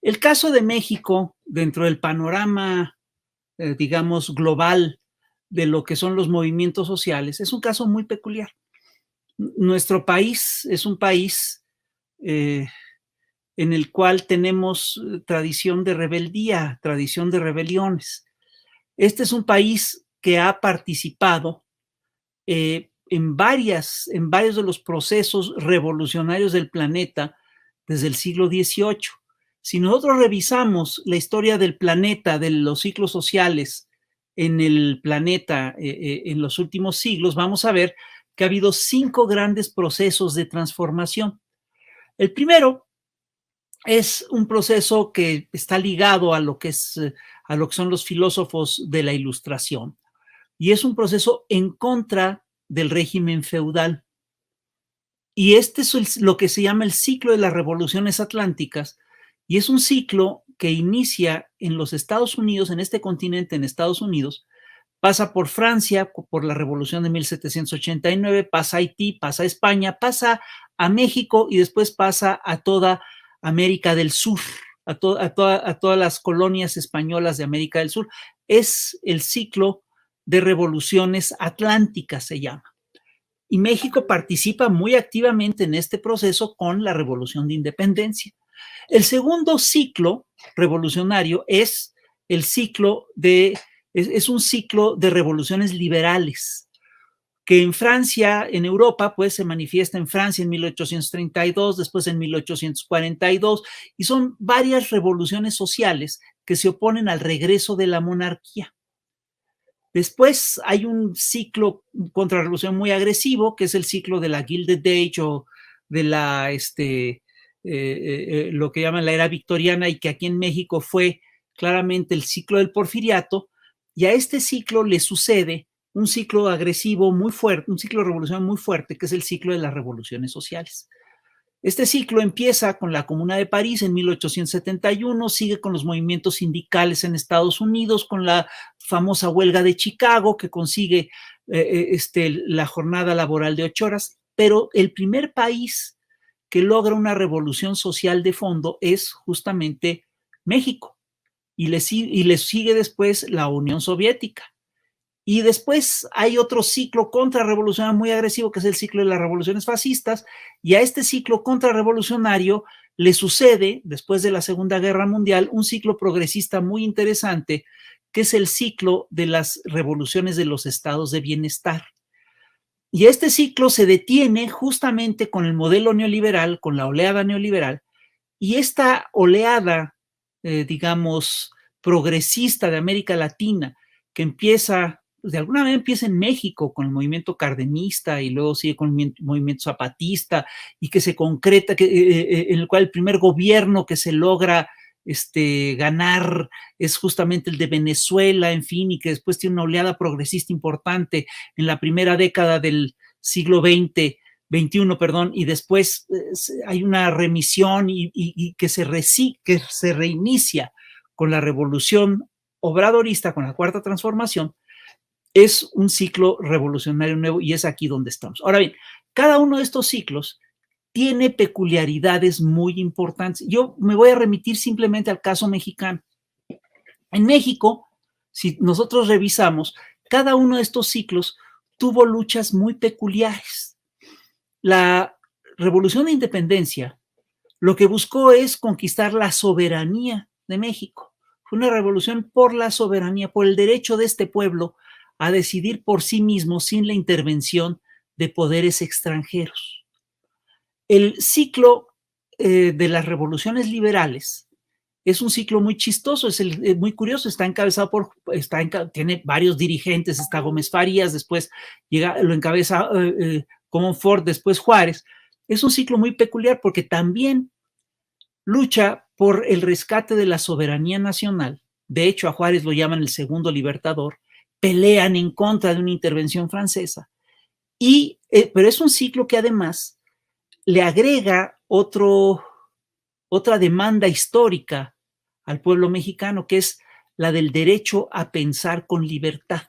El caso de México, dentro del panorama, digamos, global de lo que son los movimientos sociales, es un caso muy peculiar. Nuestro país es un país eh, en el cual tenemos tradición de rebeldía, tradición de rebeliones. Este es un país que ha participado en varios de los procesos revolucionarios del planeta desde el siglo XVIII. Si nosotros revisamos la historia del planeta, de los ciclos sociales en el planeta en los últimos siglos, vamos a ver que ha habido 5 grandes procesos de transformación. El primero es un proceso que está ligado a lo que son los filósofos de la Ilustración, y es un proceso en contra del régimen feudal. Y este es lo que se llama el ciclo de las revoluciones atlánticas, y es un ciclo que inicia en los Estados Unidos, en este continente, en Estados Unidos, pasa por Francia, por la revolución de 1789, pasa a Haití, pasa a España, pasa a México y después pasa a toda América del Sur, a todas las colonias españolas de América del Sur. Es el ciclo de revoluciones atlánticas, se llama. Y México participa muy activamente en este proceso con la Revolución de Independencia. El segundo ciclo revolucionario es el ciclo es un ciclo de revoluciones liberales, que en Francia, en Europa, pues se manifiesta en Francia en 1832, después en 1842, y son varias revoluciones sociales que se oponen al regreso de la monarquía. Después hay un ciclo contrarrevolución muy agresivo, que es el ciclo de la Gilded Age o de la, lo que llaman la era victoriana, y que aquí en México fue claramente el ciclo del porfiriato, y a este ciclo le sucede un ciclo agresivo muy fuerte, un ciclo de revolución muy fuerte, que es el ciclo de las revoluciones sociales. Este ciclo empieza con la Comuna de París en 1871, sigue con los movimientos sindicales en Estados Unidos, con la famosa huelga de Chicago, que consigue la jornada laboral de 8 horas, pero el primer país que logra una revolución social de fondo es justamente México, y le sigue después la Unión Soviética. Y después hay otro ciclo contrarrevolucionario muy agresivo, que es el ciclo de las revoluciones fascistas, y a este ciclo contrarrevolucionario le sucede, después de la Segunda Guerra Mundial, un ciclo progresista muy interesante, que es el ciclo de las revoluciones de los estados de bienestar. Y este ciclo se detiene justamente con el modelo neoliberal, con la oleada neoliberal, y esta oleada, digamos, progresista de América Latina, que empieza, de alguna manera empieza en México con el movimiento cardenista y luego sigue con el movimiento zapatista, y que se concreta, en el cual el primer gobierno que se logra ganar es justamente el de Venezuela, en fin, y que después tiene una oleada progresista importante en la primera década del siglo XXI, perdón, y después hay una remisión y que se reinicia con la revolución obradorista, con la Cuarta Transformación. Es un ciclo revolucionario nuevo, y es aquí donde estamos. Ahora bien, cada uno de estos ciclos tiene peculiaridades muy importantes. Yo me voy a remitir simplemente al caso mexicano. En México, si nosotros revisamos, cada uno de estos ciclos tuvo luchas muy peculiares. La Revolución de Independencia lo que buscó es conquistar la soberanía de México. Fue una revolución por la soberanía, por el derecho de este pueblo a decidir por sí mismo sin la intervención de poderes extranjeros. El ciclo de las revoluciones liberales es un ciclo muy chistoso, muy curioso, está encabezado tiene varios dirigentes, está Gómez Farías, después lo encabeza Comonfort, después Juárez. Es un ciclo muy peculiar porque también lucha por el rescate de la soberanía nacional. De hecho, a Juárez lo llaman el segundo libertador. Pelean en contra de una intervención francesa. Pero es un ciclo que además le agrega otra demanda histórica al pueblo mexicano, que es la del derecho a pensar con libertad.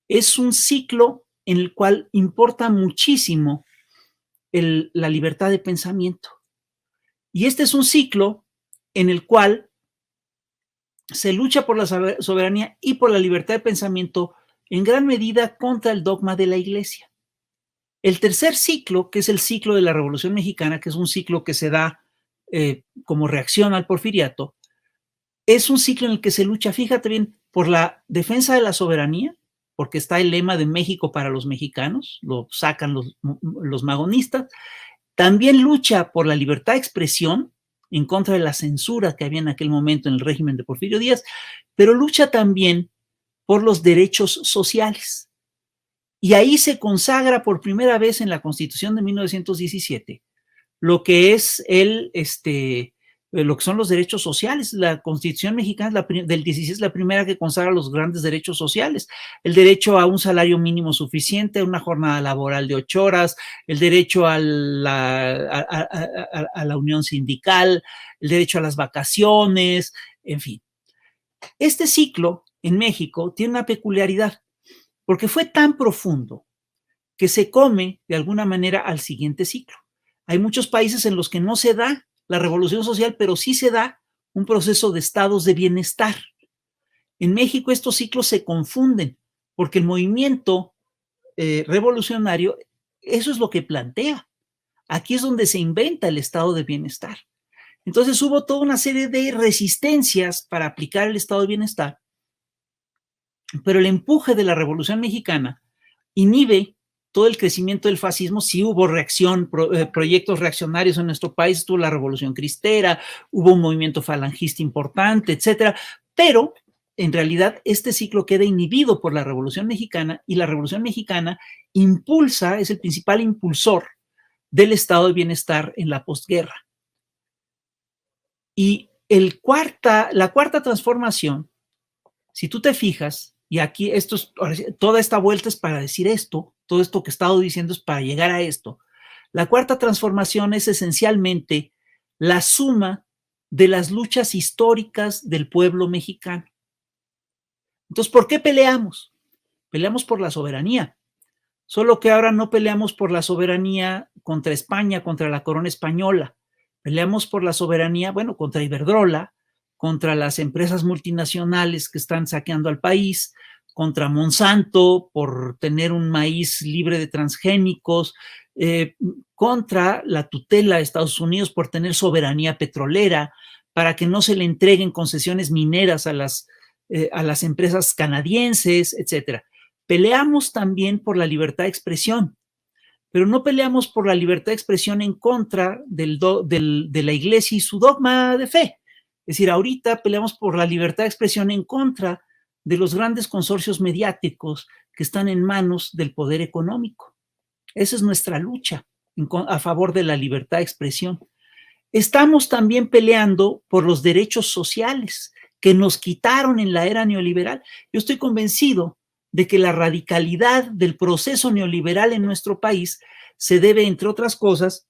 Es un ciclo en el cual importa muchísimo la libertad de pensamiento. Y este es un ciclo en el cual se lucha por la soberanía y por la libertad de pensamiento en gran medida contra el dogma de la Iglesia. El tercer ciclo, que es el ciclo de la Revolución Mexicana, que es un ciclo que se da como reacción al porfiriato, es un ciclo en el que se lucha, fíjate bien, por la defensa de la soberanía, porque está el lema de México para los mexicanos, lo sacan los magonistas. También lucha por la libertad de expresión en contra de la censura que había en aquel momento en el régimen de Porfirio Díaz, pero lucha también por los derechos sociales. Y ahí se consagra por primera vez en la Constitución de 1917 lo que es lo que son los derechos sociales. La Constitución mexicana del 16 es la primera que consagra los grandes derechos sociales. El derecho a un salario mínimo suficiente, a una jornada laboral de 8 horas, el derecho a la unión sindical, el derecho a las vacaciones, en fin. Este ciclo en México tiene una peculiaridad, porque fue tan profundo que se come de alguna manera al siguiente ciclo. Hay muchos países en los que no se da la revolución social, pero sí se da un proceso de estados de bienestar. En México estos ciclos se confunden porque el movimiento revolucionario, eso es lo que plantea. Aquí es donde se inventa el estado de bienestar. Entonces hubo toda una serie de resistencias para aplicar el estado de bienestar, pero el empuje de la Revolución Mexicana inhibe todo el crecimiento del fascismo. Sí hubo reacción, proyectos reaccionarios en nuestro país, tuvo la Revolución Cristera, hubo un movimiento falangista importante, etcétera, pero en realidad este ciclo queda inhibido por la Revolución Mexicana, y la Revolución Mexicana impulsa, es el principal impulsor del estado de bienestar en la posguerra. Y la cuarta transformación, si tú te fijas, y aquí toda esta vuelta es para decir esto, todo esto que he estado diciendo es para llegar a esto. La cuarta transformación es esencialmente la suma de las luchas históricas del pueblo mexicano. Entonces, ¿por qué peleamos? Peleamos por la soberanía. Solo que ahora no peleamos por la soberanía contra España, contra la corona española. Peleamos por la soberanía, bueno, contra Iberdrola, contra las empresas multinacionales que están saqueando al país, contra Monsanto por tener un maíz libre de transgénicos, contra la tutela de Estados Unidos por tener soberanía petrolera, para que no se le entreguen concesiones mineras a las empresas canadienses, etcétera. Peleamos también por la libertad de expresión, pero no peleamos por la libertad de expresión en contra de la Iglesia y su dogma de fe. Es decir, ahorita peleamos por la libertad de expresión en contra de los grandes consorcios mediáticos que están en manos del poder económico. Esa es nuestra lucha a favor de la libertad de expresión. Estamos también peleando por los derechos sociales que nos quitaron en la era neoliberal. Yo estoy convencido de que la radicalidad del proceso neoliberal en nuestro país se debe, entre otras cosas,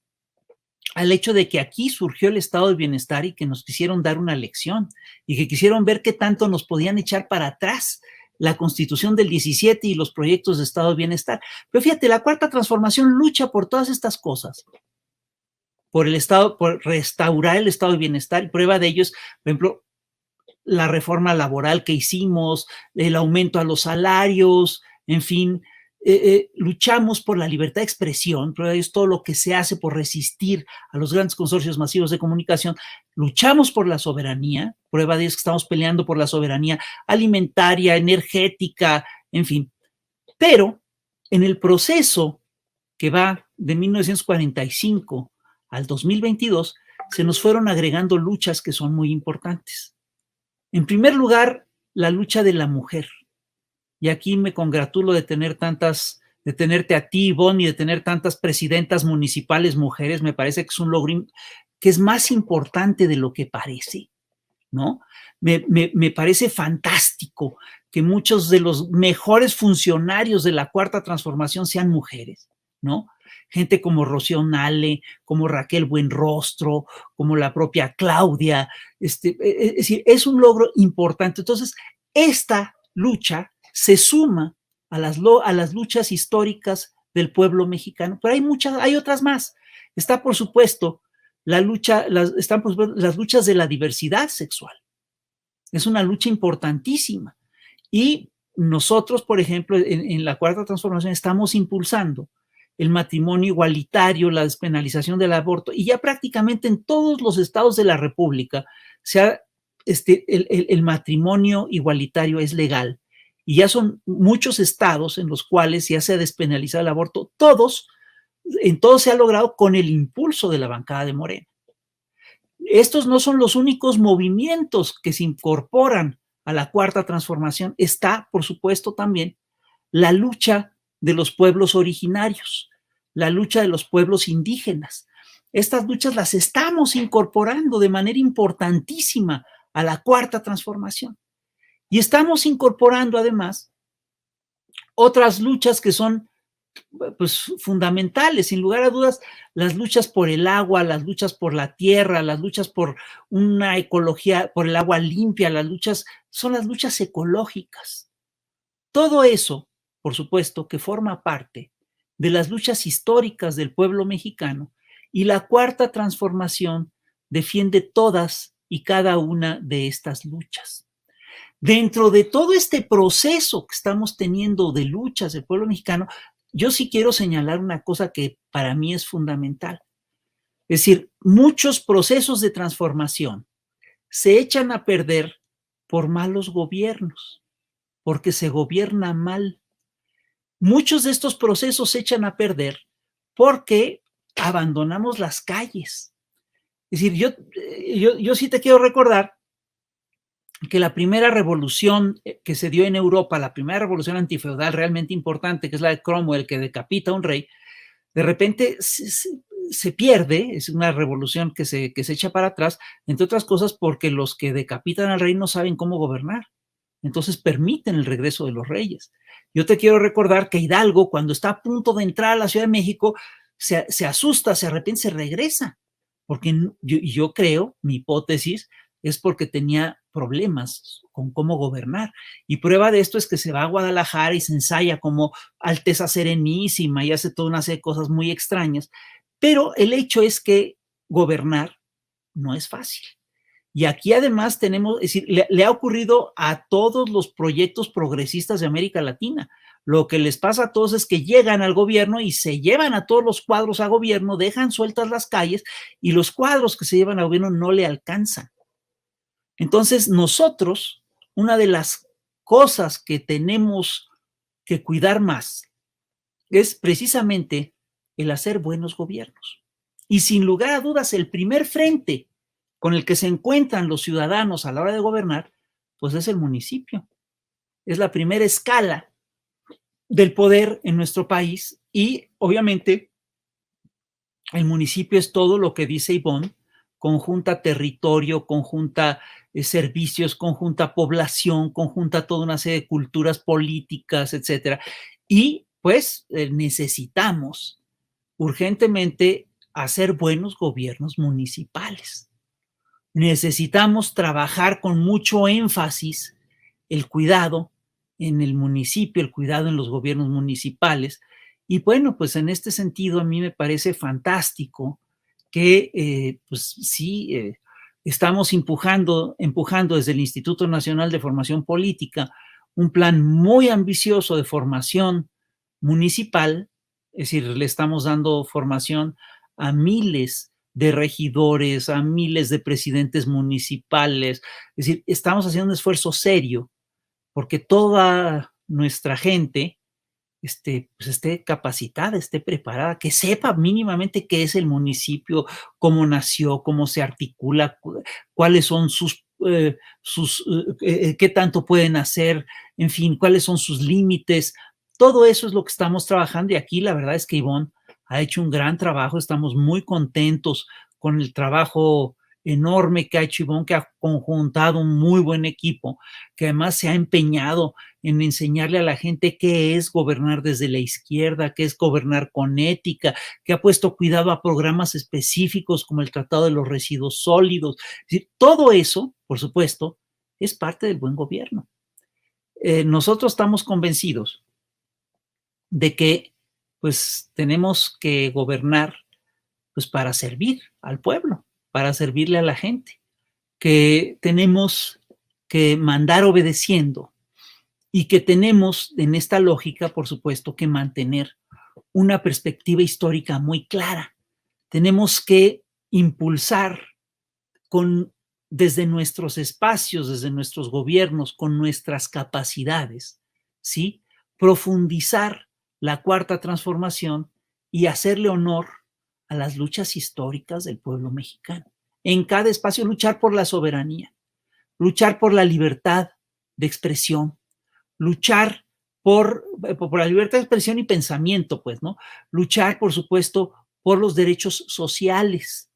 al hecho de que aquí surgió el estado de bienestar y que nos quisieron dar una lección y que quisieron ver qué tanto nos podían echar para atrás la Constitución del 17 y los proyectos de estado de bienestar. Pero fíjate, la cuarta transformación lucha por todas estas cosas, por restaurar el estado de bienestar, y prueba de ello es, por ejemplo, la reforma laboral que hicimos, el aumento a los salarios, en fin, luchamos por la libertad de expresión, pero es todo lo que se hace por resistir a los grandes consorcios masivos de comunicación. Luchamos por la soberanía, prueba de ello es que estamos peleando por la soberanía alimentaria, energética, en fin. Pero en el proceso que va de 1945 al 2022, se nos fueron agregando luchas que son muy importantes. En primer lugar, la lucha de la mujer. Y aquí me congratulo de tenerte a ti, Ivonne, y de tener tantas presidentas municipales mujeres. Me parece que es un logro que es más importante de lo que parece, ¿no? Me parece fantástico que muchos de los mejores funcionarios de la Cuarta Transformación sean mujeres, ¿no? Gente como Rocío Nale, como Raquel Buenrostro, como la propia Claudia. Es decir, es un logro importante. Entonces, esta lucha se suma a las luchas históricas del pueblo mexicano, pero hay otras más. Está, por supuesto, están por supuesto, las luchas de la diversidad sexual. Es una lucha importantísima. Y nosotros, por ejemplo, en la Cuarta Transformación estamos impulsando el matrimonio igualitario, la despenalización del aborto, y ya prácticamente en todos los estados de la República el matrimonio igualitario es legal. Y ya son muchos estados en los cuales ya se ha despenalizado el aborto. En todos se ha logrado con el impulso de la bancada de Morena. Estos no son los únicos movimientos que se incorporan a la Cuarta Transformación. Está, por supuesto, también la lucha de los pueblos originarios, la lucha de los pueblos indígenas. Estas luchas las estamos incorporando de manera importantísima a la Cuarta Transformación. Y estamos incorporando además otras luchas que son pues fundamentales, sin lugar a dudas, las luchas por el agua, las luchas por la tierra, las luchas por una ecología, por el agua limpia, son las luchas ecológicas. Todo eso, por supuesto, que forma parte de las luchas históricas del pueblo mexicano, y la Cuarta Transformación defiende todas y cada una de estas luchas. Dentro de todo este proceso que estamos teniendo de luchas del pueblo mexicano, yo sí quiero señalar una cosa que para mí es fundamental. Es decir, muchos procesos de transformación se echan a perder por malos gobiernos, porque se gobierna mal. Muchos de estos procesos se echan a perder porque abandonamos las calles. Es decir, yo sí te quiero recordar que la primera revolución que se dio en Europa, la primera revolución antifeudal realmente importante, que es la de Cromwell, que decapita a un rey, de repente se pierde, es una revolución que se echa para atrás, entre otras cosas porque los que decapitan al rey no saben cómo gobernar. Entonces permiten el regreso de los reyes. Yo te quiero recordar que Hidalgo, cuando está a punto de entrar a la Ciudad de México, se asusta, se arrepiente, se regresa. Porque yo creo, mi hipótesis, es porque tenía problemas con cómo gobernar. Y prueba de esto es que se va a Guadalajara y se ensaya como Alteza Serenísima y hace toda una serie de cosas muy extrañas. Pero el hecho es que gobernar no es fácil. Y aquí además tenemos, es decir, le ha ocurrido a todos los proyectos progresistas de América Latina. Lo que les pasa a todos es que llegan al gobierno y se llevan a todos los cuadros a gobierno, dejan sueltas las calles y los cuadros que se llevan al gobierno no le alcanzan. Entonces nosotros, una de las cosas que tenemos que cuidar más es precisamente el hacer buenos gobiernos. Y sin lugar a dudas, el primer frente con el que se encuentran los ciudadanos a la hora de gobernar, pues es el municipio. Es la primera escala del poder en nuestro país y obviamente el municipio es todo lo que dice Ivonne, conjunta territorio, conjunta servicios, conjunta población, conjunta toda una serie de culturas políticas, etcétera. Y pues necesitamos urgentemente hacer buenos gobiernos municipales. Necesitamos trabajar con mucho énfasis el cuidado en el municipio, el cuidado en los gobiernos municipales. Y bueno, pues en este sentido a mí me parece fantástico que pues sí, estamos empujando desde el Instituto Nacional de Formación Política un plan muy ambicioso de formación municipal, es decir, le estamos dando formación a miles de regidores, a miles de presidentes municipales, es decir, estamos haciendo un esfuerzo serio porque toda nuestra gente pues esté capacitada, esté preparada, que sepa mínimamente qué es el municipio, cómo nació, cómo se articula, cuáles son qué tanto pueden hacer, en fin, cuáles son sus límites. Todo eso es lo que estamos trabajando y aquí la verdad es que Ivonne ha hecho un gran trabajo, estamos muy contentos con el trabajo enorme que ha hecho Ivonne, que ha conjuntado un muy buen equipo, que además se ha empeñado en enseñarle a la gente qué es gobernar desde la izquierda, qué es gobernar con ética, que ha puesto cuidado a programas específicos como el Tratado de los Residuos Sólidos. Es decir, todo eso, por supuesto, es parte del buen gobierno. Nosotros estamos convencidos de que pues tenemos que gobernar pues para servir al pueblo, para servirle a la gente, que tenemos que mandar obedeciendo y que tenemos en esta lógica, por supuesto, que mantener una perspectiva histórica muy clara. Tenemos que impulsar desde nuestros espacios, desde nuestros gobiernos, con nuestras capacidades, ¿sí? Profundizar la cuarta transformación y hacerle honor a las luchas históricas del pueblo mexicano. En cada espacio luchar por la soberanía, luchar por la libertad de expresión, luchar por la libertad de expresión y pensamiento, pues, ¿no? Luchar, por supuesto, por los derechos sociales,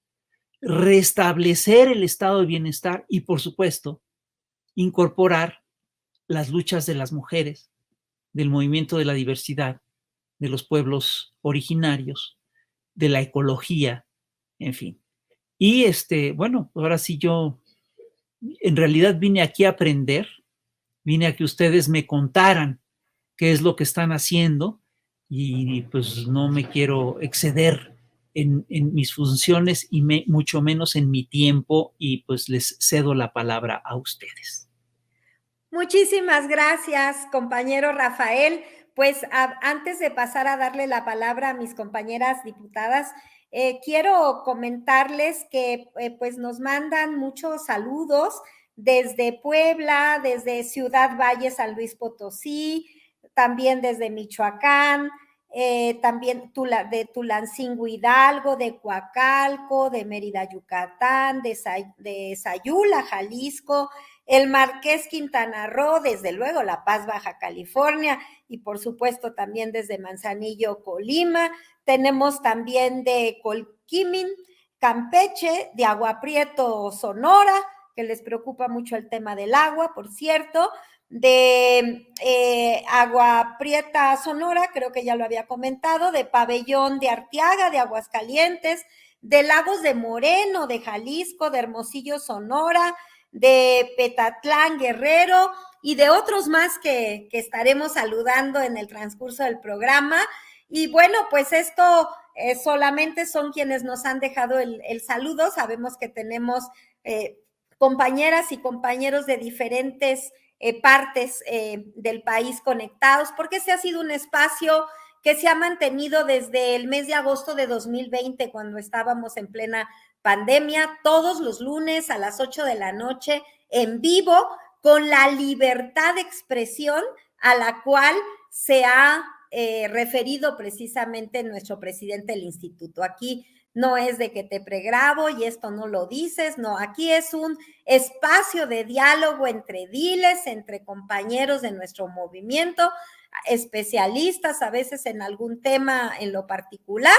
restablecer el estado de bienestar y, por supuesto, incorporar las luchas de las mujeres, del movimiento de la diversidad, de los pueblos originarios, de la ecología, en fin. Y bueno, ahora sí yo en realidad vine aquí a aprender, vine a que ustedes me contaran qué es lo que están haciendo y pues no me quiero exceder en mis funciones y mucho menos en mi tiempo y pues les cedo la palabra a ustedes. Muchísimas gracias, compañero Rafael. Pues antes de pasar a darle la palabra a mis compañeras diputadas, quiero comentarles que pues nos mandan muchos saludos desde Puebla, desde Ciudad Valle, San Luis Potosí, también desde Michoacán, también de Tulancingo Hidalgo, de Coacalco, de Mérida, Yucatán, de Sayula, Jalisco, el Marqués Quintana Roo, desde luego La Paz, Baja California, y por supuesto también desde Manzanillo, Colima. Tenemos también de Colquimín, Campeche, de Agua Prieto, Sonora, que les preocupa mucho el tema del agua, por cierto, de Agua Prieta, Sonora, creo que ya lo había comentado, de Pabellón de Arteaga, de Aguascalientes, de Lagos de Moreno, de Jalisco, de Hermosillo, Sonora, de Petatlán, Guerrero, y de otros más que estaremos saludando en el transcurso del programa. Y bueno, pues esto solamente son quienes nos han dejado el saludo. Sabemos que tenemos compañeras y compañeros de diferentes partes del país conectados, porque este ha sido un espacio que se ha mantenido desde el mes de agosto de 2020, cuando estábamos en plena pandemia, todos los lunes a las 8 de la noche en vivo, con la libertad de expresión a la cual se ha referido precisamente nuestro presidente del instituto. Aquí no es de que te pregrabo y esto no lo dices, no, aquí es un espacio de diálogo entre diles, entre compañeros de nuestro movimiento, especialistas a veces en algún tema en lo particular,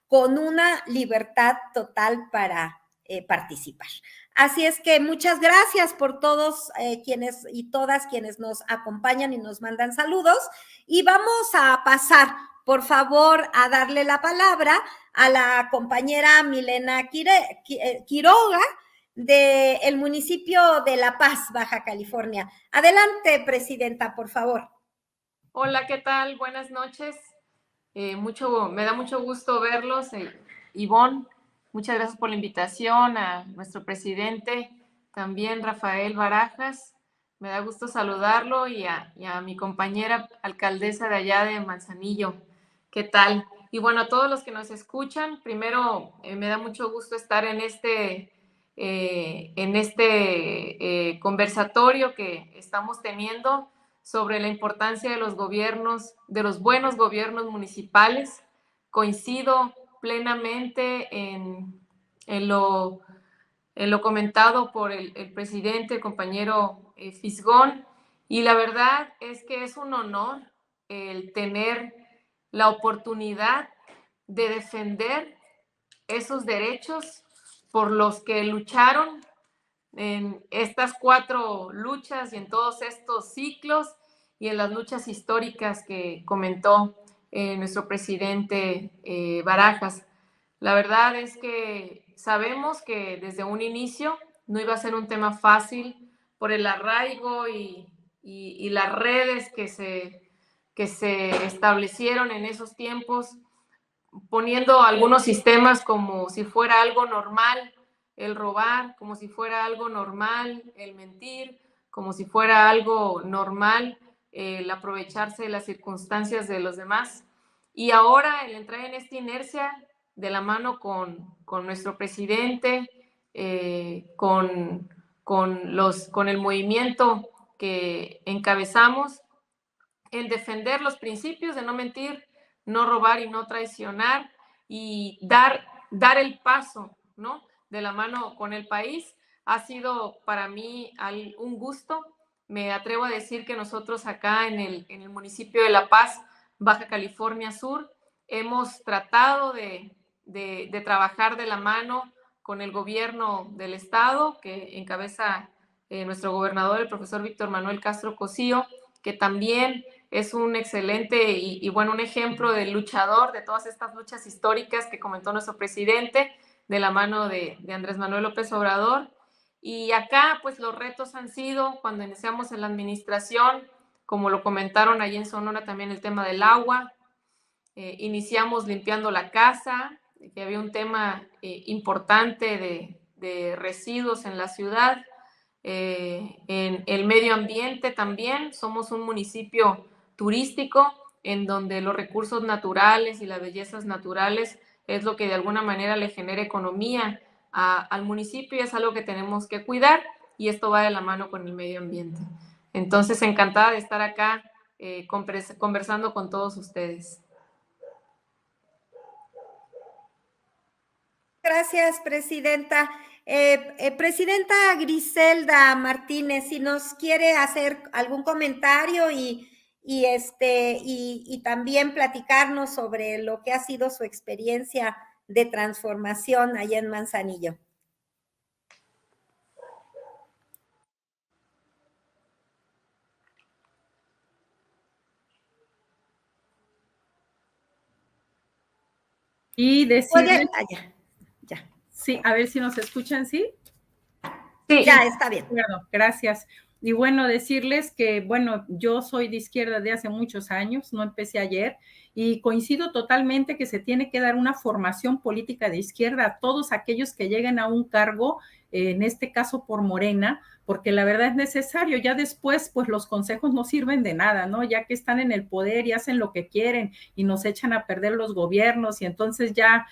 con una libertad total para participar. Así es que muchas gracias por todos quienes y todas quienes nos acompañan y nos mandan saludos. Y vamos a pasar, por favor, a darle la palabra a la compañera Milena Quiroga del municipio de La Paz, Baja California. Adelante, presidenta, por favor. Hola, ¿qué tal? Buenas noches. Me da mucho gusto verlos. Ivonne, muchas gracias por la invitación, a nuestro presidente, también Rafael Barajas. Me da gusto saludarlo y a mi compañera alcaldesa de allá de Manzanillo. ¿Qué tal? Y bueno, a todos los que nos escuchan, primero me da mucho gusto estar en este conversatorio que estamos teniendo sobre la importancia de los gobiernos, de los buenos gobiernos municipales. Coincido plenamente en lo comentado por el presidente, el compañero Fisgón, y la verdad es que es un honor el tener la oportunidad de defender esos derechos por los que lucharon en estas 4 luchas y en todos estos ciclos y en las luchas históricas que comentó nuestro presidente Barajas. La verdad es que sabemos que desde un inicio no iba a ser un tema fácil por el arraigo y las redes que se establecieron en esos tiempos poniendo algunos sistemas como si fuera algo normal el robar, como si fuera algo normal el mentir, como si fuera algo normal el aprovecharse de las circunstancias de los demás. Y ahora el entrar en esta inercia de la mano con nuestro presidente, con el movimiento que encabezamos, en defender los principios de no mentir, no robar y no traicionar, y dar el paso, ¿no?, de la mano con el país, ha sido para mí un gusto. Me atrevo a decir que nosotros acá en el municipio de La Paz, Baja California Sur, hemos tratado de trabajar de la mano con el gobierno del estado, que encabeza nuestro gobernador, el profesor Víctor Manuel Castro Cosío, que también es un excelente y bueno, un ejemplo de luchador de todas estas luchas históricas que comentó nuestro presidente, de la mano de Andrés Manuel López Obrador. Y acá, pues los retos han sido, cuando iniciamos en la administración, como lo comentaron allí en Sonora, también el tema del agua. Iniciamos limpiando la casa, que había un tema importante de residuos en la ciudad. En el medio ambiente también, somos un municipio turístico en donde los recursos naturales y las bellezas naturales es lo que de alguna manera le genera economía al municipio, y es algo que tenemos que cuidar, y esto va de la mano con el medio ambiente. Entonces, encantada de estar acá conversando con todos ustedes. Gracias, presidenta. Presidenta Griselda Martínez, si nos quiere hacer algún comentario y también platicarnos sobre lo que ha sido su experiencia de transformación allá en Manzanillo. Y decirles... Ya. Sí, a ver si nos escuchan, ¿sí? Sí, ya está bien. Bueno, gracias. Y bueno, decirles que, bueno, yo soy de izquierda de hace muchos años, no empecé ayer, y coincido totalmente que se tiene que dar una formación política de izquierda a todos aquellos que lleguen a un cargo, en este caso por Morena, porque la verdad es necesario. Ya después, pues los consejos no sirven de nada, ¿no? Ya que están en el poder y hacen lo que quieren y nos echan a perder los gobiernos, y entonces ya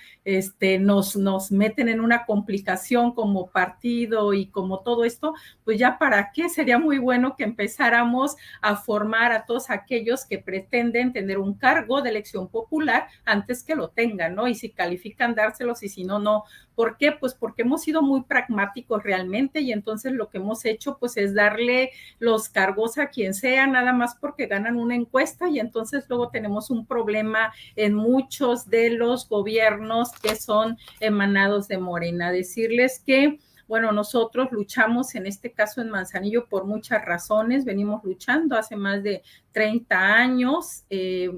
nos meten en una complicación como partido y como todo esto, pues ya para qué. Sería muy bueno que empezáramos a formar a todos aquellos que pretenden tener un cargo de elección popular antes que lo tengan, ¿no? Y si califican, dárselos, y si no, no. ¿Por qué? Pues porque hemos sido muy pragmáticos realmente, y entonces lo que hemos hecho pues es darle los cargos a quien sea, nada más porque ganan una encuesta, y entonces luego tenemos un problema en muchos de los gobiernos que son emanados de Morena. Decirles que, bueno, nosotros luchamos en este caso en Manzanillo por muchas razones, venimos luchando hace más de 30 años,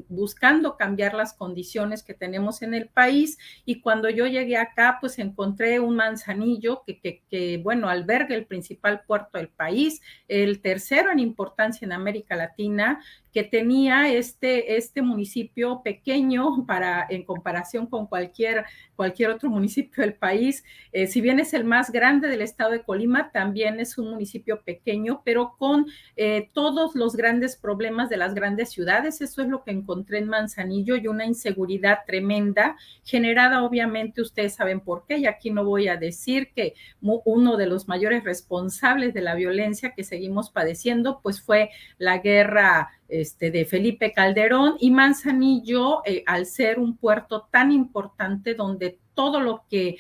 buscando cambiar las condiciones que tenemos en el país, y cuando yo llegué acá, pues encontré un Manzanillo que bueno, alberga el principal puerto del país, el tercero en importancia en América Latina, que tenía este municipio pequeño en comparación con cualquier otro municipio del país. Si bien es el más grande del estado de Colima, también es un municipio pequeño, pero con todos los grandes problemas de las grandes ciudades. Eso es lo que encontré en Manzanillo, y una inseguridad tremenda, generada obviamente, ustedes saben por qué, y aquí no voy a decir que uno de los mayores responsables de la violencia que seguimos padeciendo, pues fue la guerra de Felipe Calderón, y Manzanillo, al ser un puerto tan importante donde todo lo que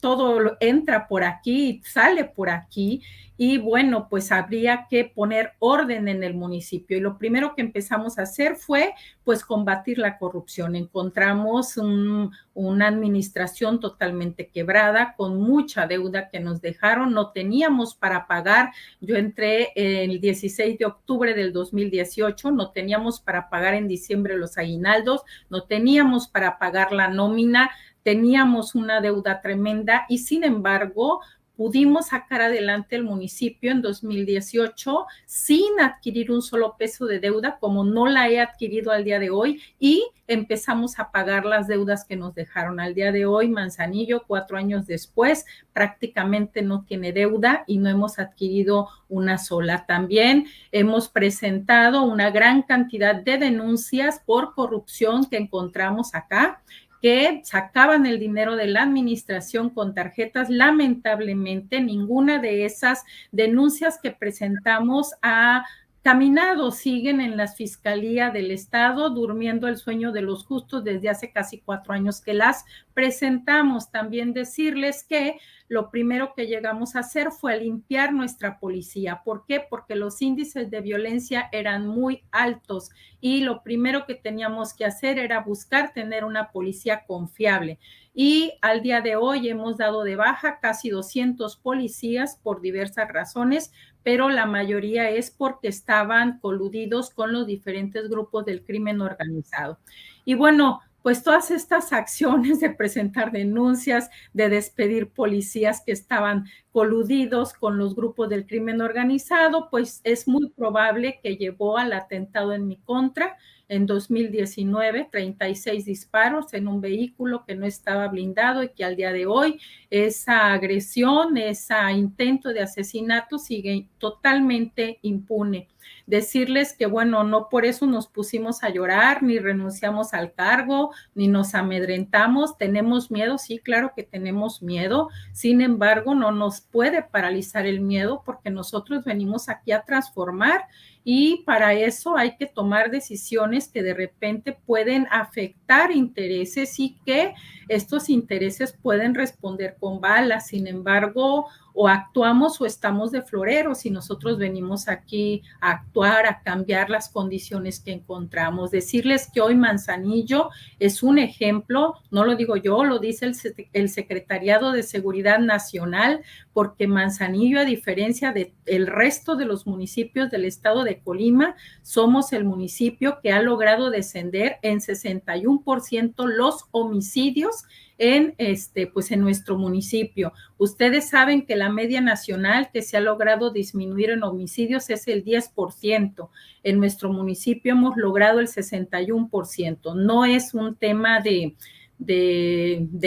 todo entra por aquí y sale por aquí, y bueno, pues habría que poner orden en el municipio, y lo primero que empezamos a hacer fue pues combatir la corrupción. Encontramos una administración totalmente quebrada, con mucha deuda que nos dejaron, no teníamos para pagar. Yo entré el 16 de octubre del 2018, no teníamos para pagar en diciembre los aguinaldos, no teníamos para pagar la nómina, teníamos una deuda tremenda, y sin embargo, pudimos sacar adelante el municipio en 2018 sin adquirir un solo peso de deuda, como no la he adquirido al día de hoy, y empezamos a pagar las deudas que nos dejaron. Al día de hoy, Manzanillo, 4 años después, prácticamente no tiene deuda y no hemos adquirido una sola. También hemos presentado una gran cantidad de denuncias por corrupción que encontramos acá, que sacaban el dinero de la administración con tarjetas. Lamentablemente, ninguna de esas denuncias que presentamos ha caminado, siguen en la Fiscalía del Estado, durmiendo el sueño de los justos desde hace casi 4 años que las presentamos. También decirles que lo primero que llegamos a hacer fue limpiar nuestra policía. ¿Por qué? Porque los índices de violencia eran muy altos y lo primero que teníamos que hacer era buscar tener una policía confiable. Y al día de hoy hemos dado de baja casi 200 policías por diversas razones, pero la mayoría es porque estaban coludidos con los diferentes grupos del crimen organizado. Y bueno, pues todas estas acciones de presentar denuncias, de despedir policías que estaban coludidos con los grupos del crimen organizado, pues es muy probable que llevó al atentado en mi contra. En 2019, 36 disparos en un vehículo que no estaba blindado y que al día de hoy esa agresión, ese intento de asesinato sigue totalmente impune. Decirles que, bueno, no por eso nos pusimos a llorar, ni renunciamos al cargo, ni nos amedrentamos. ¿Tenemos miedo? Sí, claro que tenemos miedo. Sin embargo, no nos puede paralizar el miedo porque nosotros venimos aquí a transformar y para eso hay que tomar decisiones que de repente pueden afectar intereses y que estos intereses pueden responder con balas. Sin embargo, o actuamos o estamos de floreros y nosotros venimos aquí a actuar, a cambiar las condiciones que encontramos. Decirles que hoy Manzanillo es un ejemplo, no lo digo yo, lo dice el Secretariado de Seguridad Nacional, porque Manzanillo, a diferencia del resto de los municipios del estado de Colima, somos el municipio que ha logrado descender en 61% los homicidios en nuestro municipio. Ustedes saben que la media nacional que se ha logrado disminuir en homicidios es el 10%. En nuestro municipio hemos logrado el 61%. No es un tema de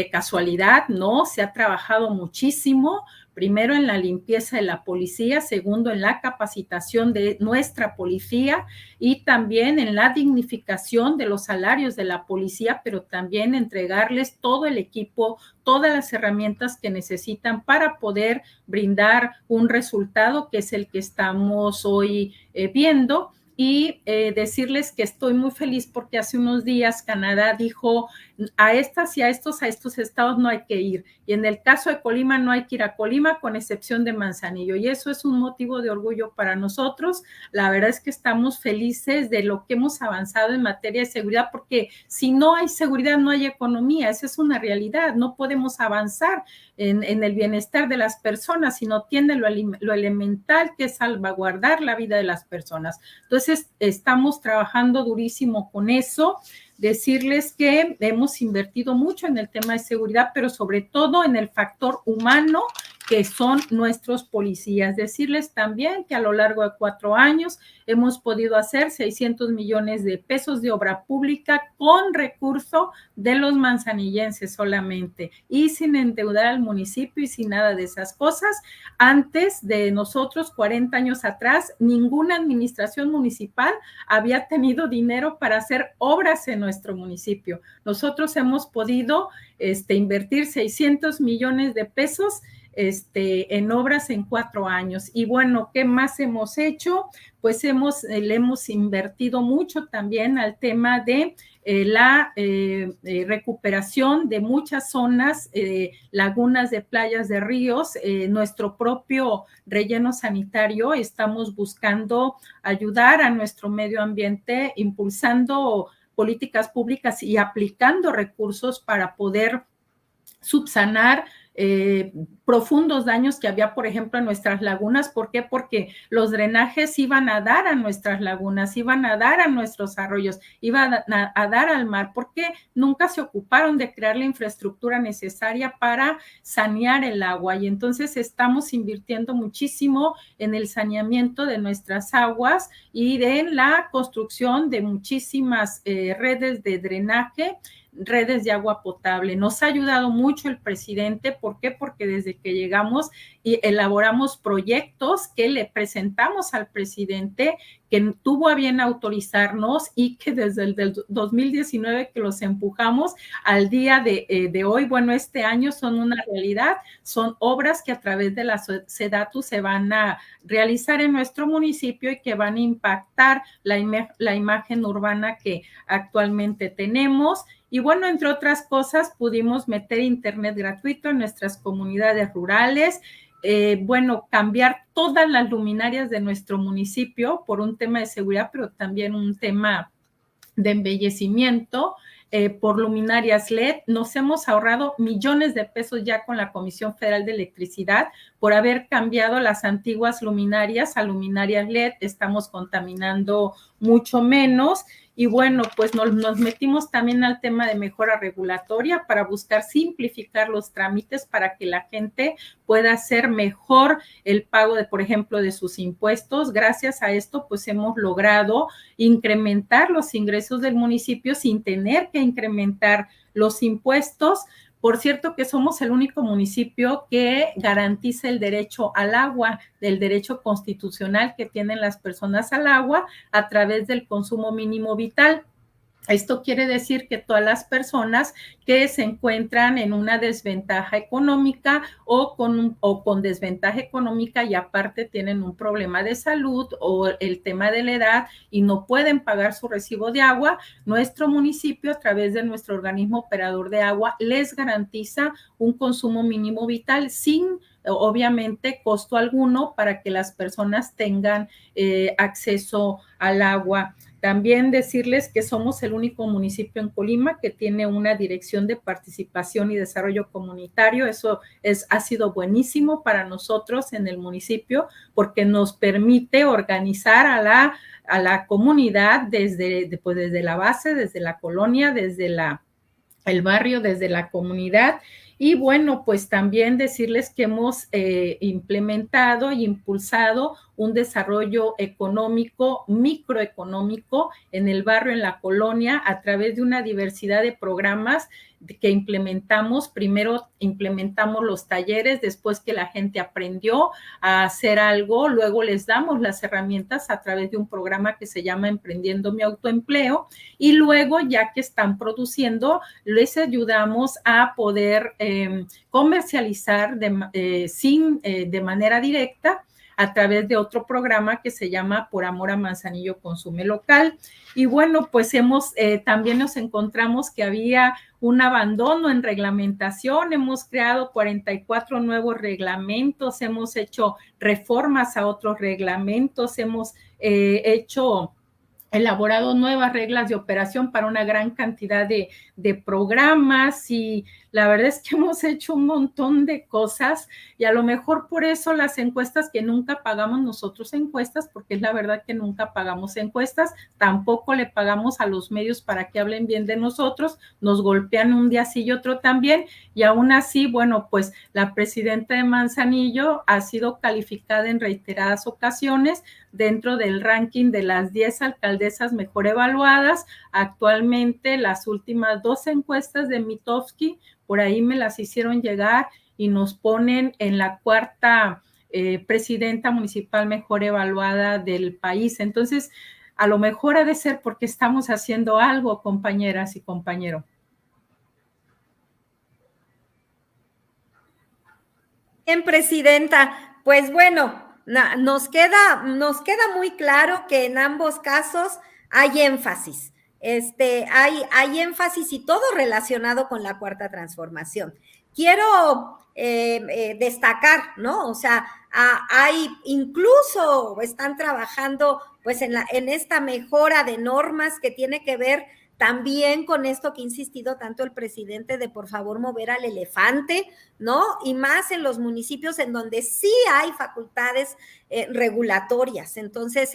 casualidad, no, se ha trabajado muchísimo, primero en la limpieza de la policía, segundo en la capacitación de nuestra policía y también en la dignificación de los salarios de la policía, pero también entregarles todo el equipo, todas las herramientas que necesitan para poder brindar un resultado que es el que estamos hoy viendo. Y decirles que estoy muy feliz porque hace unos días Canadá dijo a estas y a estos estados no hay que ir. Y en el caso de Colima no hay que ir a Colima con excepción de Manzanillo. Y eso es un motivo de orgullo para nosotros. La verdad es que estamos felices de lo que hemos avanzado en materia de seguridad porque si no hay seguridad no hay economía. Esa es una realidad. No podemos avanzar en el bienestar de las personas si no tiene lo elemental que es salvaguardar la vida de las personas. Entonces, estamos trabajando durísimo con eso. Decirles que hemos invertido mucho en el tema de seguridad, pero sobre todo en el factor humano que son nuestros policías. Decirles también que a lo largo de 4 años hemos podido hacer 600 millones de pesos de obra pública con recurso de los manzanillenses solamente y sin endeudar al municipio y sin nada de esas cosas. Antes de nosotros, 40 años atrás, ninguna administración municipal había tenido dinero para hacer obras en nuestro municipio. Nosotros hemos podido invertir 600 millones de pesos en obras en 4 años. Y bueno, ¿qué más hemos hecho? Pues le hemos invertido mucho también al tema de la recuperación de muchas zonas, lagunas de playas de ríos, nuestro propio relleno sanitario. Estamos buscando ayudar a nuestro medio ambiente, impulsando políticas públicas y aplicando recursos para poder subsanar profundos daños que había, por ejemplo, en nuestras lagunas. ¿Por qué? Porque los drenajes iban a dar a nuestras lagunas, iban a dar a nuestros arroyos, iban a dar al mar, porque nunca se ocuparon de crear la infraestructura necesaria para sanear el agua. Y entonces estamos invirtiendo muchísimo en el saneamiento de nuestras aguas y en la construcción de muchísimas redes de drenaje, redes de agua potable. Nos ha ayudado mucho el presidente. ¿Por qué? Porque desde que llegamos y elaboramos proyectos que le presentamos al presidente, que tuvo a bien autorizarnos y que desde el 2019 que los empujamos al día de hoy, bueno, este año son una realidad, son obras que a través de la SEDATU se van a realizar en nuestro municipio y que van a impactar la imagen urbana que actualmente tenemos. Y bueno, entre otras cosas, pudimos meter internet gratuito en nuestras comunidades rurales, bueno, cambiar todas las luminarias de nuestro municipio por un tema de seguridad, pero también un tema de embellecimiento, por luminarias LED. Nos hemos ahorrado millones de pesos ya con la Comisión Federal de Electricidad por haber cambiado las antiguas luminarias a luminarias LED. Estamos contaminando mucho menos. Y bueno, pues nos metimos también al tema de mejora regulatoria para buscar simplificar los trámites para que la gente pueda hacer mejor el pago de, por ejemplo, de sus impuestos. Gracias a esto, pues hemos logrado incrementar los ingresos del municipio sin tener que incrementar los impuestos. Por cierto que somos el único municipio que garantiza el derecho al agua, del derecho constitucional que tienen las personas al agua a través del consumo mínimo vital. Esto quiere decir que todas las personas que se encuentran en una desventaja económica o con desventaja económica y aparte tienen un problema de salud o el tema de la edad y no pueden pagar su recibo de agua, nuestro municipio a través de nuestro organismo operador de agua les garantiza un consumo mínimo vital sin obviamente costo alguno para que las personas tengan acceso al agua. También decirles que somos el único municipio en Colima que tiene una dirección de participación y desarrollo comunitario. Eso ha sido buenísimo para nosotros en el municipio porque nos permite organizar a la comunidad desde la base, desde la colonia, desde el barrio, desde la comunidad. Y bueno, pues también decirles que hemos implementado e impulsado un desarrollo económico, microeconómico en el barrio, en la colonia, a través de una diversidad de programas que implementamos. Primero implementamos los talleres, después que la gente aprendió a hacer algo, luego les damos las herramientas a través de un programa que se llama Emprendiendo mi Autoempleo, y luego ya que están produciendo, les ayudamos a poder comercializar de manera directa a través de otro programa que se llama Por Amor a Manzanillo Consume Local. Y bueno, pues también nos encontramos que había un abandono en reglamentación. Hemos creado 44 nuevos reglamentos, hemos hecho reformas a otros reglamentos, hemos elaborado nuevas reglas de operación para una gran cantidad de programas, y la verdad es que hemos hecho un montón de cosas, y a lo mejor por eso las encuestas, que nunca pagamos nosotros encuestas, porque es la verdad que nunca pagamos encuestas, tampoco le pagamos a los medios para que hablen bien de nosotros, nos golpean un día sí y otro también, y aún así, bueno, pues la presidenta de Manzanillo ha sido calificada en reiteradas ocasiones dentro del ranking de las 10 alcaldesas mejor evaluadas. Actualmente las últimas 2 encuestas de Mitofsky, por ahí me las hicieron llegar y nos ponen en la 4ª presidenta municipal mejor evaluada del país. Entonces, a lo mejor ha de ser porque estamos haciendo algo, compañeras y compañeros. Bien, presidenta, pues bueno, nos queda muy claro que en ambos casos hay énfasis. Hay énfasis y todo relacionado con la 4ª transformación. Quiero destacar, ¿no? O sea, incluso están trabajando pues en esta mejora de normas que tiene que ver También con esto que ha insistido tanto el presidente de por favor mover al elefante, ¿no? Y más en los municipios en donde sí hay facultades regulatorias. Entonces,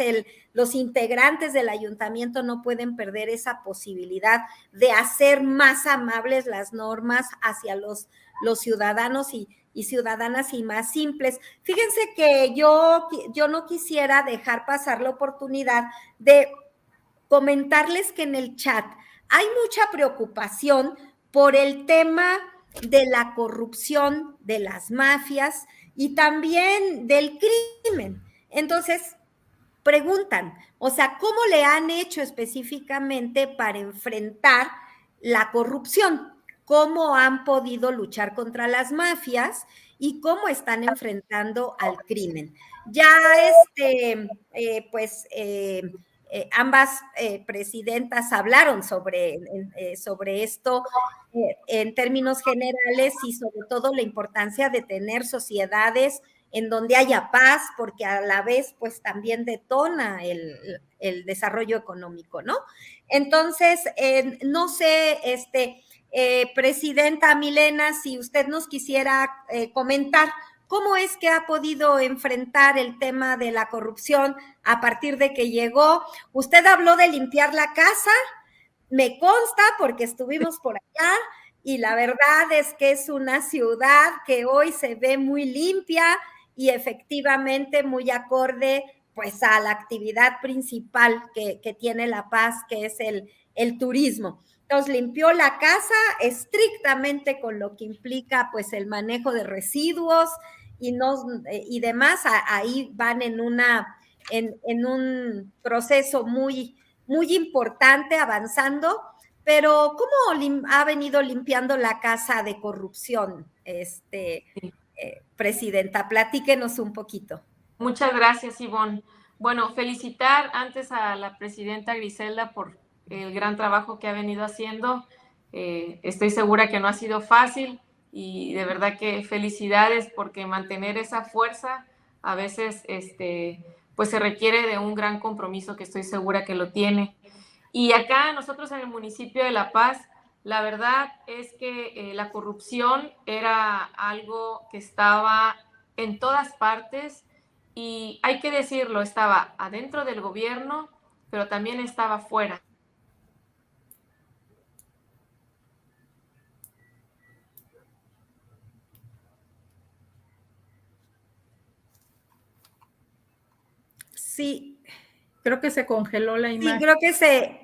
los integrantes del ayuntamiento no pueden perder esa posibilidad de hacer más amables las normas hacia los ciudadanos y ciudadanas y más simples. Fíjense que yo no quisiera dejar pasar la oportunidad de comentarles que en el chat hay mucha preocupación por el tema de la corrupción, de las mafias y también del crimen. Entonces, preguntan, o sea, ¿cómo le han hecho específicamente para enfrentar la corrupción? ¿Cómo han podido luchar contra las mafias y cómo están enfrentando al crimen? Ya ambas presidentas hablaron sobre esto en términos generales y sobre todo la importancia de tener sociedades en donde haya paz, porque a la vez pues también detona el desarrollo económico, ¿no? Entonces, no sé, Presidenta Milena, si usted nos quisiera comentar cómo es que ha podido enfrentar el tema de la corrupción a partir de que llegó. Usted habló de limpiar la casa, me consta porque estuvimos por allá y la verdad es que es una ciudad que hoy se ve muy limpia y efectivamente muy acorde pues a la actividad principal que tiene La Paz, que es el turismo. Entonces limpió la casa estrictamente con lo que implica pues el manejo de residuos y demás. Ahí van en un proceso muy, muy importante avanzando, pero ¿cómo ha venido limpiando la casa de corrupción, Presidenta? Platíquenos un poquito. Muchas gracias, Ivonne. Bueno, felicitar antes a la presidenta Griselda por el gran trabajo que ha venido haciendo. Estoy segura que no ha sido fácil y de verdad que felicidades porque mantener esa fuerza a veces pues se requiere de un gran compromiso que estoy segura que lo tiene. Y acá nosotros en el municipio de La Paz, la verdad es que la corrupción era algo que estaba en todas partes y hay que decirlo, estaba adentro del gobierno, pero también estaba fuera. Sí. Creo que se congeló la imagen. Sí,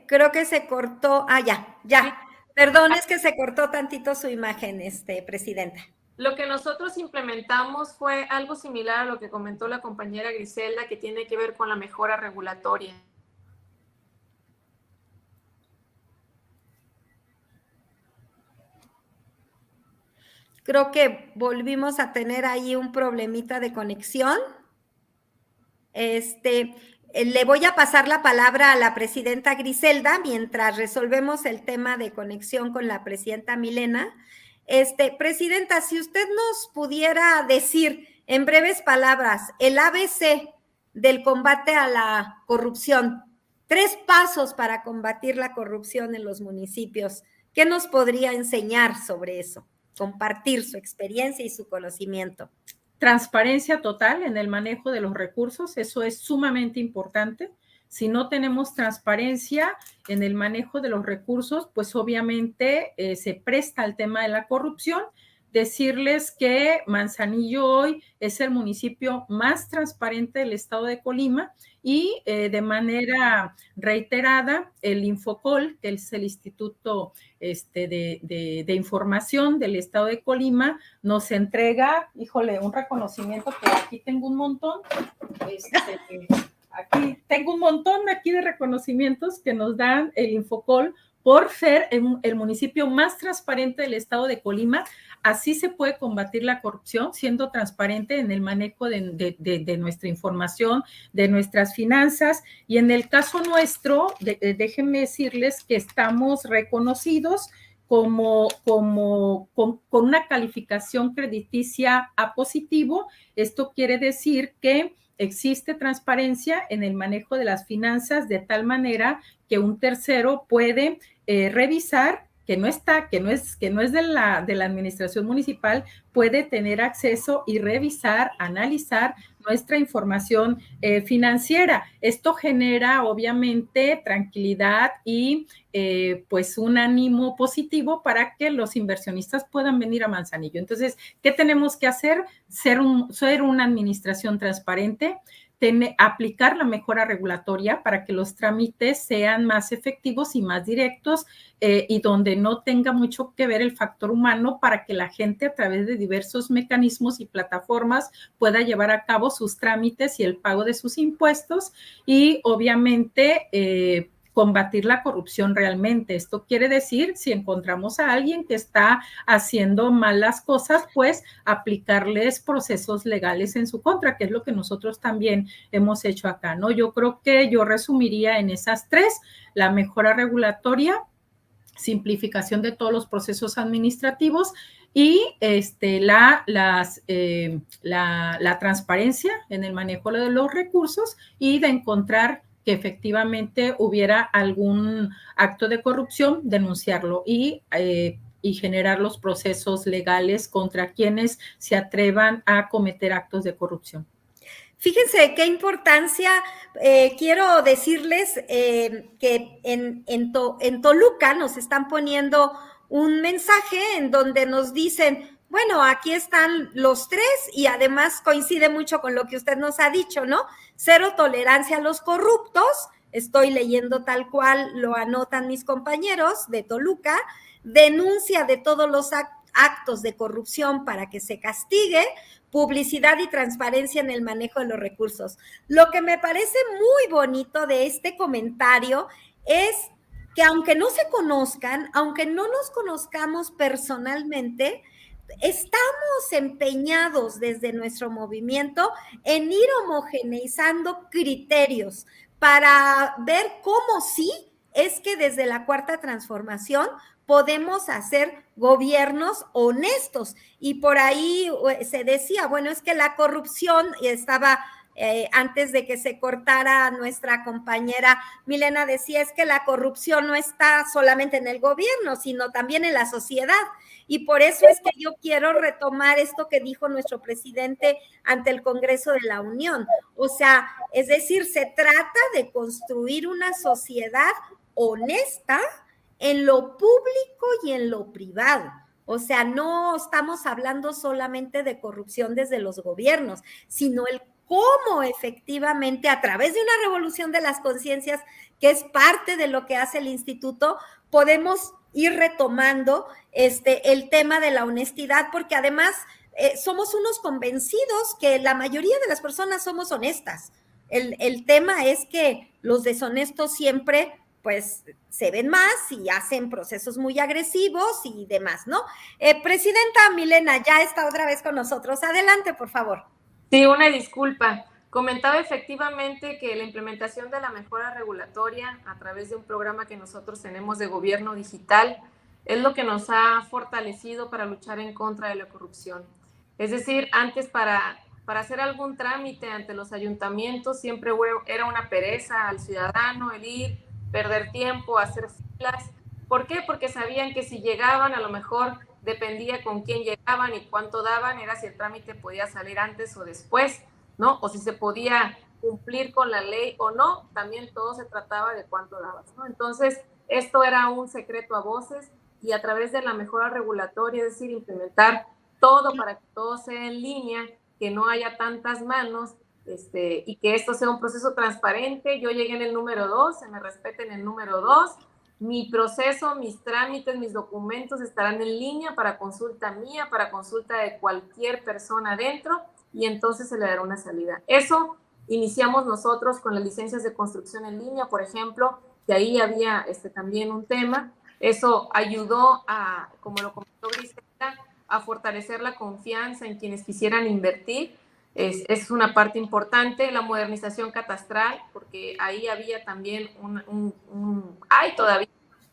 creo que se cortó. Ah, ya. Perdón, es que se cortó tantito su imagen, Presidenta. Lo que nosotros implementamos fue algo similar a lo que comentó la compañera Griselda, que tiene que ver con la mejora regulatoria. Creo que volvimos a tener ahí un problemita de conexión. Le voy a pasar la palabra a la presidenta Griselda mientras resolvemos el tema de conexión con la presidenta Milena. Presidenta, si usted nos pudiera decir en breves palabras el ABC del combate a la corrupción, 3 pasos para combatir la corrupción en los municipios, ¿qué nos podría enseñar sobre eso? Compartir su experiencia y su conocimiento. Transparencia total en el manejo de los recursos, eso es sumamente importante. Si no tenemos transparencia en el manejo de los recursos, pues obviamente se presta al tema de la corrupción. Decirles que Manzanillo hoy es el municipio más transparente del estado de Colima y de manera reiterada el Infocol, que es el Instituto de Información del estado de Colima, nos entrega, un reconocimiento que aquí tengo un montón, aquí tengo un montón aquí de reconocimientos que nos dan el Infocol por ser el municipio más transparente del estado de Colima. Así se puede combatir la corrupción, siendo transparente en el manejo de nuestra información, de nuestras finanzas. Y en el caso nuestro, déjenme decirles que estamos reconocidos con una calificación crediticia A positivo. Esto quiere decir que existe transparencia en el manejo de las finanzas de tal manera que un tercero puede revisar que no está, que no es de la administración municipal, puede tener acceso y revisar, analizar nuestra información financiera. Esto genera obviamente tranquilidad y pues un ánimo positivo para que los inversionistas puedan venir a Manzanillo. Entonces, ¿qué tenemos que hacer? Ser una administración transparente, aplicar la mejora regulatoria para que los trámites sean más efectivos y más directos y donde no tenga mucho que ver el factor humano, para que la gente a través de diversos mecanismos y plataformas pueda llevar a cabo sus trámites y el pago de sus impuestos y obviamente combatir la corrupción realmente. Esto quiere decir, si encontramos a alguien que está haciendo mal las cosas, pues aplicarles procesos legales en su contra, que es lo que nosotros también hemos hecho acá, ¿no? Yo creo que yo resumiría en esas tres: la mejora regulatoria, simplificación de todos los procesos administrativos y la transparencia en el manejo de los recursos y de encontrar que efectivamente hubiera algún acto de corrupción, denunciarlo y generar los procesos legales contra quienes se atrevan a cometer actos de corrupción. Fíjense qué importancia, quiero decirles que en Toluca nos están poniendo un mensaje en donde nos dicen, bueno, aquí están los tres y además coincide mucho con lo que usted nos ha dicho, ¿no? Cero tolerancia a los corruptos. Estoy leyendo tal cual lo anotan mis compañeros de Toluca. Denuncia de todos los actos de corrupción para que se castigue. Publicidad y transparencia en el manejo de los recursos. Lo que me parece muy bonito de este comentario es que aunque no se conozcan, aunque no nos conozcamos personalmente, estamos empeñados desde nuestro movimiento en ir homogeneizando criterios para ver cómo sí es que desde la Cuarta Transformación podemos hacer gobiernos honestos. Y por ahí se decía, bueno, es que la corrupción estaba, antes de que se cortara nuestra compañera Milena, decía, es que la corrupción no está solamente en el gobierno, sino también en la sociedad. Y por eso es que yo quiero retomar esto que dijo nuestro presidente ante el Congreso de la Unión. O sea, es decir, se trata de construir una sociedad honesta en lo público y en lo privado. O sea, no estamos hablando solamente de corrupción desde los gobiernos, sino el cómo efectivamente a través de una revolución de las conciencias, que es parte de lo que hace el instituto, podemos ir retomando el tema de la honestidad, porque además somos unos convencidos que la mayoría de las personas somos honestas. El tema es que los deshonestos siempre pues se ven más y hacen procesos muy agresivos y demás, ¿no? Presidenta Milena, ya está otra vez con nosotros. Adelante, por favor. Sí, una disculpa. Comentaba efectivamente que la implementación de la mejora regulatoria a través de un programa que nosotros tenemos de gobierno digital es lo que nos ha fortalecido para luchar en contra de la corrupción. Es decir, antes para hacer algún trámite ante los ayuntamientos siempre era una pereza al ciudadano el ir, perder tiempo, hacer filas. ¿Por qué? Porque sabían que si llegaban, a lo mejor dependía con quién llegaban y cuánto daban, era si el trámite podía salir antes o después, ¿no? O si se podía cumplir con la ley o no, también todo se trataba de cuánto dabas, ¿no? Entonces, esto era un secreto a voces y a través de la mejora regulatoria, es decir, implementar todo para que todo sea en línea, que no haya tantas manos, y que esto sea un proceso transparente. Yo llegué en el número 2, se me respete en el número 2. Mi proceso, mis trámites, mis documentos estarán en línea para consulta mía, para consulta de cualquier persona adentro, y entonces se le dará una salida. Eso iniciamos nosotros con las licencias de construcción en línea, por ejemplo, que ahí había también un tema. Eso ayudó a, como lo comentó Griselda, a fortalecer la confianza en quienes quisieran invertir. Es una parte importante. La modernización catastral, porque ahí había también hay todavía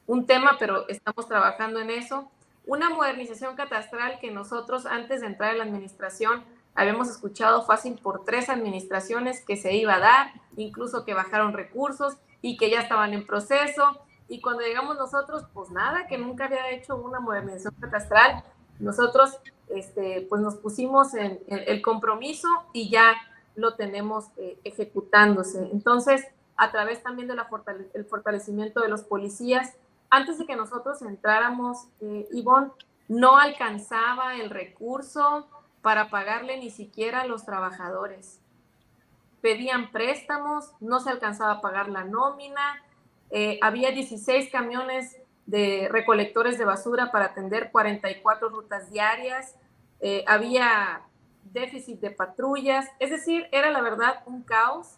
un tema, pero estamos trabajando en eso. Una modernización catastral que nosotros antes de entrar a la administración habíamos escuchado fácil por 3 administraciones que se iba a dar, incluso que bajaron recursos y que ya estaban en proceso, y cuando llegamos nosotros, pues nada, que nunca había hecho una modernización catastral. Nosotros pues nos pusimos en el compromiso y ya lo tenemos ejecutándose. Entonces, a través también del fortalecimiento de los policías, antes de que nosotros entráramos, Ivonne, no alcanzaba el recurso para pagarle ni siquiera a los trabajadores. Pedían préstamos, no se alcanzaba a pagar la nómina, había 16 camiones de recolectores de basura para atender 44 rutas diarias, había déficit de patrullas, es decir, era la verdad un caos.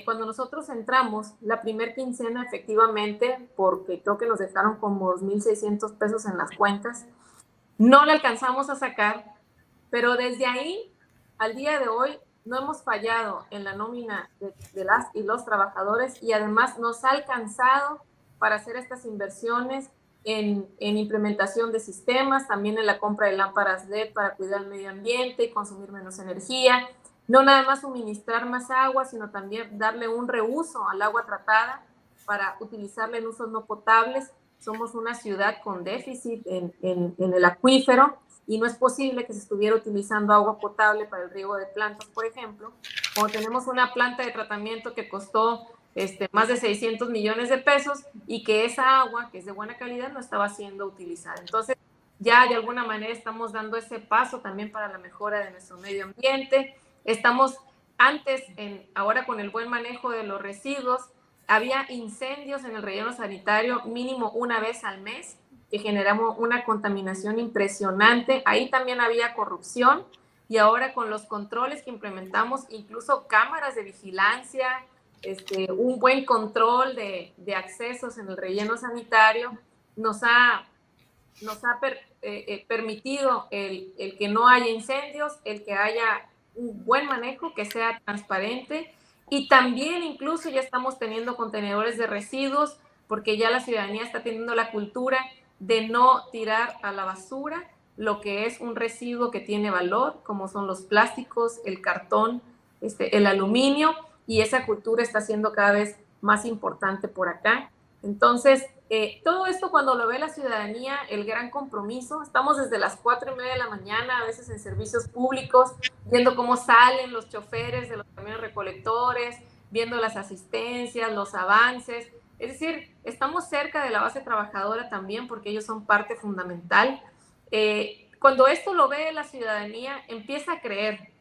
Cuando nosotros entramos, la primer quincena efectivamente, porque creo que nos dejaron como 2,600 pesos en las cuentas, no la alcanzamos a sacar, pero desde ahí al día de hoy no hemos fallado en la nómina de las y los trabajadores, y además nos ha alcanzado para hacer estas inversiones en implementación de sistemas, también en la compra de lámparas LED para cuidar el medio ambiente y consumir menos energía. No nada más suministrar más agua, sino también darle un reuso al agua tratada para utilizarla en usos no potables. Somos una ciudad con déficit en el acuífero, y no es posible que se estuviera utilizando agua potable para el riego de plantas, por ejemplo, como tenemos una planta de tratamiento que costó más de 600 millones de pesos y que esa agua, que es de buena calidad, no estaba siendo utilizada. Entonces, ya de alguna manera estamos dando ese paso también para la mejora de nuestro medio ambiente. Estamos ahora con el buen manejo de los residuos, había incendios en el relleno sanitario mínimo una vez al mes, que generamos una contaminación impresionante. Ahí también había corrupción, y ahora con los controles que implementamos, incluso cámaras de vigilancia, un buen control de accesos en el relleno sanitario, nos ha permitido el que no haya incendios, el que haya un buen manejo, que sea transparente, y también incluso ya estamos teniendo contenedores de residuos, porque ya la ciudadanía está teniendo la cultura de no tirar a la basura lo que es un residuo que tiene valor, como son los plásticos, el cartón, el aluminio, y esa cultura está siendo cada vez más importante por acá. Entonces, todo esto cuando lo ve la ciudadanía, el gran compromiso, estamos desde las 4:30 de la mañana, a veces en servicios públicos, viendo cómo salen los choferes de los camiones recolectores, viendo las asistencias, los avances. Es decir, estamos cerca de la base trabajadora también, porque ellos son parte fundamental. Cuando esto lo ve la ciudadanía, empieza a creer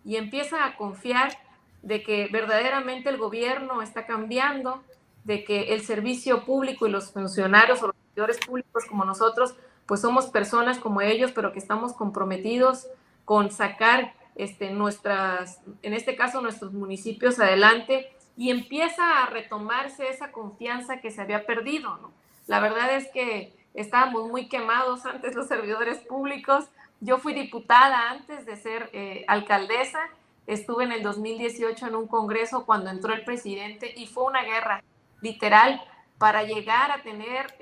y empieza a confiar de que verdaderamente el gobierno está cambiando, de que el servicio público y los funcionarios o los servidores públicos como nosotros, pues somos personas como ellos, pero que estamos comprometidos con sacar en este caso, nuestros municipios adelante, y empieza a retomarse esa confianza que se había perdido, ¿no? La verdad es que estábamos muy quemados antes los servidores públicos. Yo fui diputada antes de ser alcaldesa, estuve en el 2018 en un congreso cuando entró el presidente, y fue una guerra, literal, para llegar a tener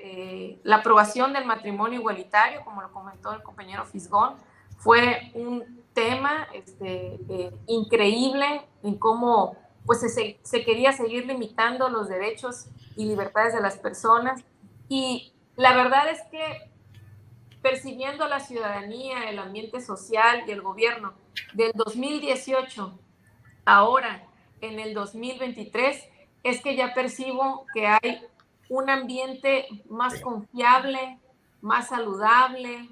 la aprobación del matrimonio igualitario, como lo comentó el compañero Fisgón. Fue un tema increíble en cómo pues, se quería seguir limitando los derechos y libertades de las personas. Y la verdad es que percibiendo la ciudadanía, el ambiente social y el gobierno del 2018, ahora en el 2023, es que ya percibo que hay un ambiente más confiable, más saludable,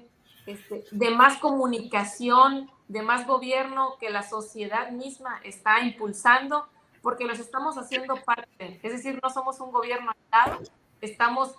de más comunicación, de más gobierno, que la sociedad misma está impulsando, porque los estamos haciendo parte. Es decir, no somos un gobierno aislado, estamos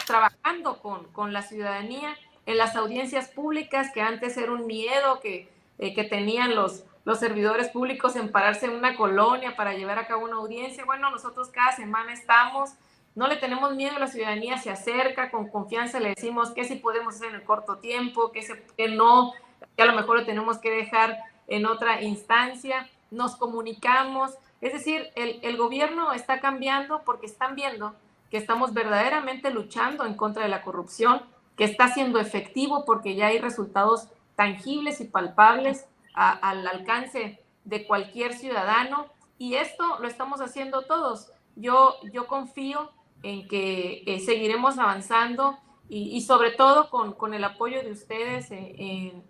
trabajando con la ciudadanía en las audiencias públicas, que antes era un miedo que tenían los servidores públicos en pararse en una colonia para llevar a cabo una audiencia. Bueno, nosotros cada semana estamos, no le tenemos miedo, la ciudadanía se acerca, con confianza le decimos qué sí podemos hacer en el corto tiempo, qué no, que a lo mejor lo tenemos que dejar en otra instancia, nos comunicamos. Es decir, el gobierno está cambiando porque están viendo que estamos verdaderamente luchando en contra de la corrupción, que está siendo efectivo porque ya hay resultados tangibles y palpables al alcance de cualquier ciudadano, y esto lo estamos haciendo todos. Yo confío en que seguiremos avanzando y sobre todo con el apoyo de ustedes en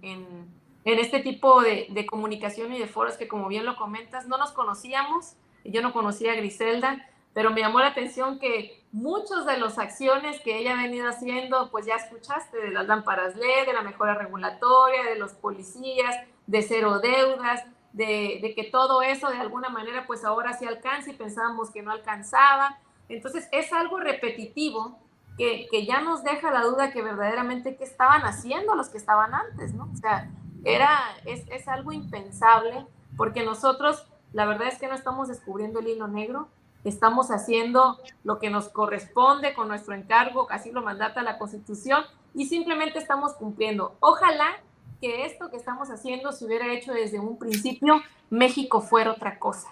este tipo de comunicación y de foros que, como bien lo comentas, no nos conocíamos. Yo no conocía a Griselda, pero me llamó la atención que muchas de las acciones que ella ha venido haciendo, pues ya escuchaste, de las lámparas LED, de la mejora regulatoria, de los policías, de cero deudas, de que todo eso de alguna manera pues ahora sí alcanza y pensábamos que no alcanzaba. Entonces es algo repetitivo que ya nos deja la duda que verdaderamente qué estaban haciendo los que estaban antes, ¿no? O sea, es algo impensable, porque nosotros la verdad es que no estamos descubriendo el hilo negro, estamos haciendo lo que nos corresponde con nuestro encargo, así lo mandata la Constitución, y simplemente estamos cumpliendo. Ojalá que esto que estamos haciendo se hubiera hecho desde un principio, México fuera otra cosa,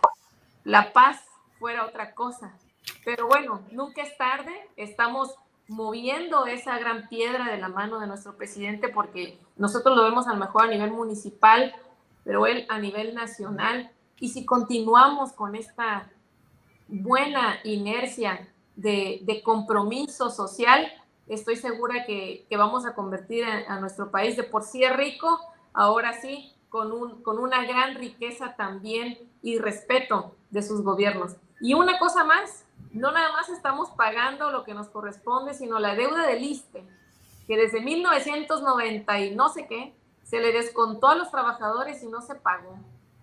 la paz fuera otra cosa. Pero bueno, nunca es tarde, estamos moviendo esa gran piedra de la mano de nuestro presidente, porque nosotros lo vemos a lo mejor a nivel municipal, pero él a nivel nacional. Y si continuamos con esta buena inercia de compromiso social, estoy segura que vamos a convertir a nuestro país, de por sí rico, ahora sí, con una gran riqueza también y respeto de sus gobiernos. Y una cosa más, no nada más estamos pagando lo que nos corresponde, sino la deuda del ISSSTE, que desde 1990 y no sé qué, se le descontó a los trabajadores y no se pagó.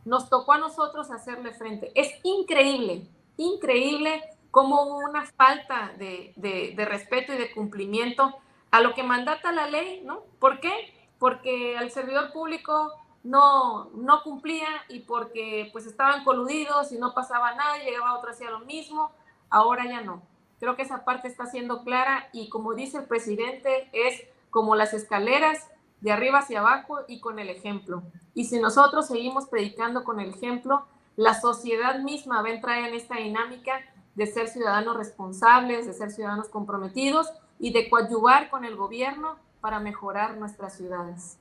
Nos tocó a nosotros hacerle frente. Es increíble, increíble cómo hubo una falta de respeto y de cumplimiento a lo que mandata la ley, ¿no? ¿Por qué? Porque al servidor público no cumplía y porque pues estaban coludidos y no pasaba nada, y llegaba otro hacía lo mismo. Ahora ya no. Creo que esa parte está siendo clara y, como dice el presidente, es como las escaleras, de arriba hacia abajo y con el ejemplo. Y si nosotros seguimos predicando con el ejemplo, la sociedad misma va a entrar en esta dinámica de ser ciudadanos responsables, de ser ciudadanos comprometidos y de coadyuvar con el gobierno para mejorar nuestras ciudades.